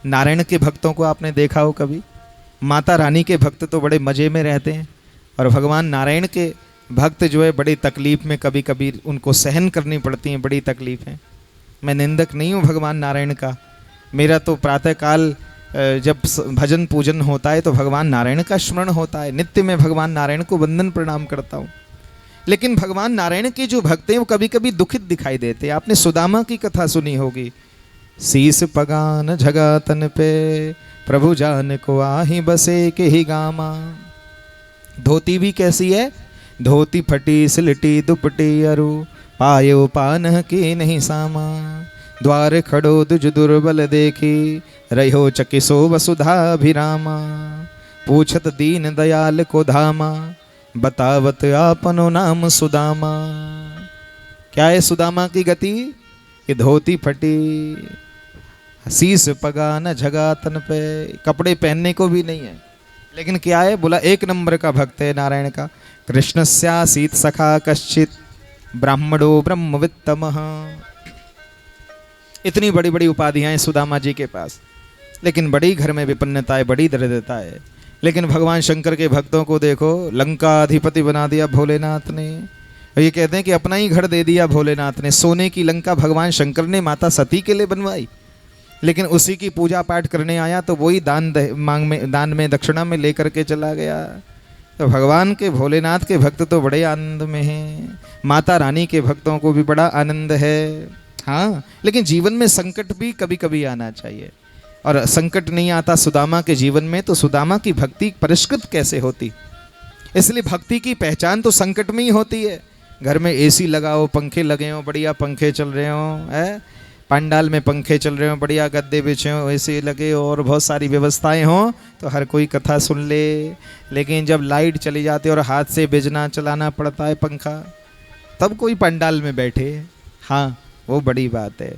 नारायण के भक्तों को आपने देखा हो कभी? माता रानी के भक्त तो बड़े मज़े में रहते हैं, और भगवान नारायण के भक्त जो है बड़ी तकलीफ़ में कभी कभी उनको सहन करनी पड़ती हैं, बड़ी तकलीफ़ें। मैं निंदक नहीं हूँ भगवान नारायण का। मेरा तो प्रातःकाल जब भजन पूजन होता है तो भगवान नारायण का स्मरण होता है, नित्य में भगवान नारायण को वंदन प्रणाम करता हूँ। लेकिन भगवान नारायण के जो भक्त हैं वो कभी कभी दुखित दिखाई देते हैं। आपने सुदामा की कथा सुनी होगी। शीस पगान झगा तन पे, प्रभु जान को आही बसे के ही गामा। धोती भी कैसी है? धोती फटी सिलटी दुपटी अरु, पायो पान की नहीं सामा। द्वार खड़ो दुज दुर्बल देखी, रहो चकिसो वसुधाभिरामा। पूछत दीन दयाल को धामा, बतावत आपनो नाम सुदामा। क्या है सुदामा की गति? कि धोती फटी, शीस पगा न झगा तन पे, कपड़े पहनने को भी नहीं है, लेकिन क्या है? बोला एक नंबर का भक्त है नारायण का। कृष्णस्यासीत सखा कश्चित, ब्राह्मणो ब्रह्मवित्तमः। इतनी बड़ी बड़ी उपाधियां हैं सुदामा जी के पास, लेकिन बड़ी घर में विपन्नता है, बड़ी दरिद्रता है। लेकिन भगवान शंकर के भक्तों को देखो, लंका अधिपति बना दिया भोलेनाथ ने। ये कहते हैं कि अपना ही घर दे दिया भोलेनाथ ने। सोने की लंका भगवान शंकर ने माता सती के लिए बनवाई, लेकिन उसी की पूजा पाठ करने आया तो वही दान में दक्षिणा में लेकर के चला गया। तो भगवान के भोलेनाथ के भक्त तो बड़े आनंद में हैं, माता रानी के भक्तों को भी बड़ा आनंद है। हाँ, लेकिन जीवन में संकट भी कभी कभी आना चाहिए, और संकट नहीं आता सुदामा के जीवन में तो सुदामा की भक्ति परिष्कृत कैसे होती? इसलिए भक्ति की पहचान तो संकट में ही होती है। घर में एसी लगाओ, पंखे लगे हों, बढ़िया पंखे चल रहे हों, है पंडाल में पंखे चल रहे हों, बढ़िया गद्दे बिछे हों, एसी लगे और बहुत सारी व्यवस्थाएं हों, तो हर कोई कथा सुन ले। लेकिन जब लाइट चली जाती है और हाथ से बिजना चलाना पड़ता है पंखा, तब कोई पंडाल में बैठे, हाँ वो बड़ी बात है।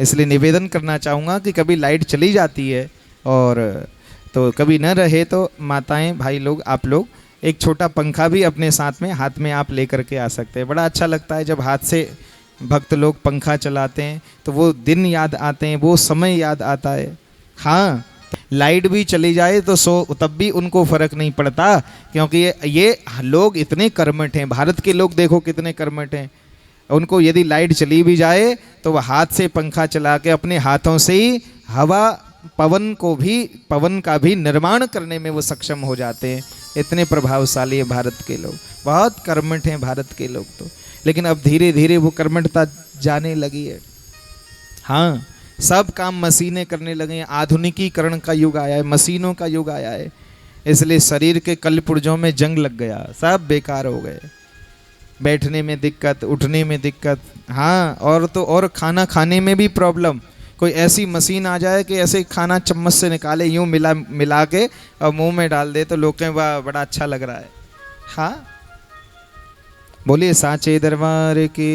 इसलिए निवेदन करना चाहूँगा कि कभी लाइट चली जाती है और तो कभी न रहे तो माताएं भाई लोग, आप लोग एक छोटा पंखा भी अपने साथ में हाथ में आप लेकर के आ सकते हैं। बड़ा अच्छा लगता है जब हाथ से भक्त लोग पंखा चलाते हैं, तो वो दिन याद आते हैं, वो समय याद आता है। हाँ, लाइट भी चली जाए तो तब भी उनको फर्क नहीं पड़ता, क्योंकि ये लोग इतने कर्मठ हैं। भारत के लोग देखो कितने कर्मठ हैं। उनको यदि लाइट चली भी जाए तो वह हाथ से पंखा चला के अपने हाथों से ही हवा पवन का भी निर्माण करने में वो सक्षम हो जाते हैं। इतने प्रभावशाली है भारत के लोग, बहुत कर्मठ हैं भारत के लोग तो। लेकिन अब धीरे धीरे वो कर्मठता जाने लगी है। हाँ, सब काम मशीनें करने लगे हैं, आधुनिकीकरण का युग आया है, मशीनों का युग आया है। इसलिए शरीर के कलपुर्जों में जंग लग गया, सब बेकार हो गए। बैठने में दिक्कत, उठने में दिक्कत, हाँ, और तो और खाना खाने में भी प्रॉब्लम। कोई ऐसी मशीन आ जाए कि ऐसे खाना चम्मच से निकाले, यूँ मिला के और मुंह में डाल दे तो लोग कहें वाह बड़ा अच्छा लग रहा है। हाँ, बोलिए साचे दरबार की।